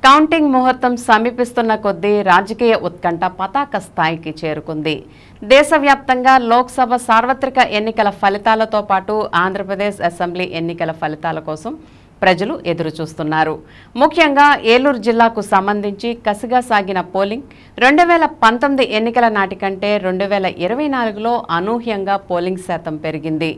Counting ముహూర్తం సమీపిస్తున్న కొద్దీ రాజకీయ ఉత్కంఠ పతాక స్థాయికి చేరుకుంది. దేశవ్యాప్తంగా లోక్సభ సార్వత్రిక ఎన్నికల ఫలితాలతో పాటు ఆంధ్రప్రదేశ్ అసెంబ్లీ ఎన్నికల ఫలితాల కోసం ప్రజలు ఎదురుచూస్తున్నారు. ముఖ్యంగా ఏలూరు జిల్లాకు సంబంధించి కసిగా సాగిన పోలింగ్ 2019 ఎన్నికల నాటి కంటే 2024లో అనూహ్యంగా పోలింగ్ శాతం పెరిగింది.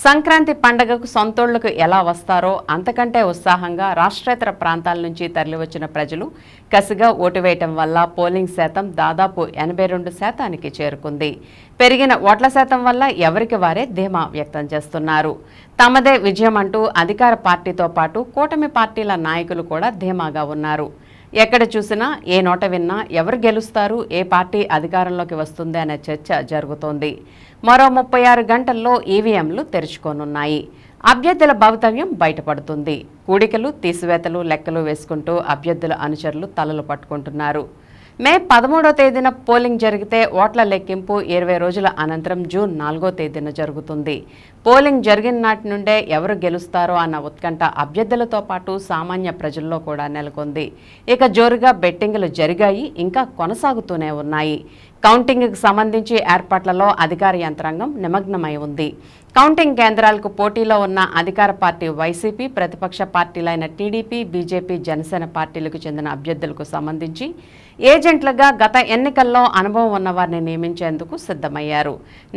సంక్రాంతి పండుగకు సొంతూళ్లకు ఎలా వస్తారో అంతకంటే ఉత్సాహంగా రాష్ట్రేతర ప్రాంతాల నుంచి తరలివచ్చిన ప్రజలు కసిగా ఓటు వేయటం వల్ల పోలింగ్ శాతం దాదాపు 82% చేరుకుంది. పెరిగిన ఓట్ల శాతం వల్ల ఎవరికి వారే ధీమా వ్యక్తం చేస్తున్నారు. తమదే విజయం అంటూ అధికార పార్టీతో పాటు కూటమి పార్టీల నాయకులు కూడా ధీమాగా ఉన్నారు. ఎక్కడ చూసినా ఏ నోట విన్నా ఎవరు గెలుస్తారు, ఏ పార్టీ అధికారంలోకి వస్తుంది అనే చర్చ జరుగుతోంది. మరో 36 గంటల్లో ఈవీఎంలు తెరుచుకోనున్నాయి. అభ్యర్థుల భవితవ్యం బయటపడుతుంది. కూడికలు, తీసివేతలు, లెక్కలు వేసుకుంటూ అభ్యర్థుల అనుచరులు తలలు పట్టుకుంటున్నారు. మే 13వ తేదీన పోలింగ్ జరిగితే ఓట్ల లెక్కింపు 20 రోజుల అనంతరం జూన్ 4వ తేదీన జరుగుతుంది. పోలింగ్ జరిగిన నాటి నుండే ఎవరు గెలుస్తారో అన్న ఉత్కంఠ అభ్యర్థులతో పాటు సామాన్య ప్రజల్లో కూడా నెలకొంది. ఇక జోరుగా బెట్టింగులు జరిగాయి, ఇంకా కొనసాగుతూనే ఉన్నాయి. కౌంటింగ్కు సంబంధించి ఏర్పాట్లలో అధికార యంత్రాంగం నిమగ్నమై ఉంది. కౌంటింగ్ కేంద్రాలకు పోటీలో ఉన్న అధికార పార్టీ వైసీపీ, ప్రతిపక్ష పార్టీలైన టీడీపీ, బీజేపీ, జనసేన పార్టీలకు చెందిన అభ్యర్థులకు సంబంధించి ఏజెంట్లుగా గత ఎన్నికల్లో అనుభవం ఉన్నవారిని నియమించేందుకు సిద్ధమయ్యారు.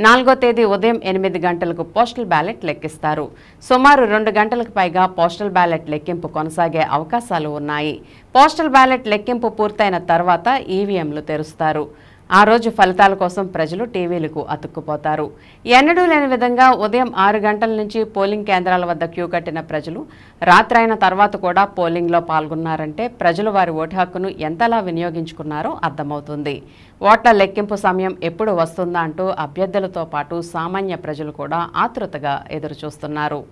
4వ తేదీ ఉదయం 8 గంటలకు పోస్టల్ బ్యాలెట్ లెక్కిస్తారు. సుమారు 2 గంటలకు పైగా పోస్టల్ బ్యాలెట్ లెక్కింపు కొనసాగే అవకాశాలు ఉన్నాయి. పోస్టల్ బ్యాలెట్ లెక్కింపు పూర్తయిన తర్వాత ఈవీఎంలు తెరుస్తారు. ఆ రోజు ఫలితాల కోసం ప్రజలు టీవీలకు అతుక్కుపోతారు. ఎన్నడూ లేని విధంగా ఉదయం 6 గంటల నుంచి పోలింగ్ కేంద్రాల వద్ద క్యూ కట్టిన ప్రజలు రాత్రైన తర్వాత కూడా పోలింగ్లో పాల్గొన్నారంటే ప్రజలు వారి ఓటు హక్కును ఎంతలా వినియోగించుకున్నారో అర్థమవుతుంది. ఓట్ల లెక్కింపు సమయం ఎప్పుడు వస్తుందా అంటూ అభ్యర్థులతో పాటు సామాన్య ప్రజలు కూడా ఆతృతగా ఎదురుచూస్తున్నారు.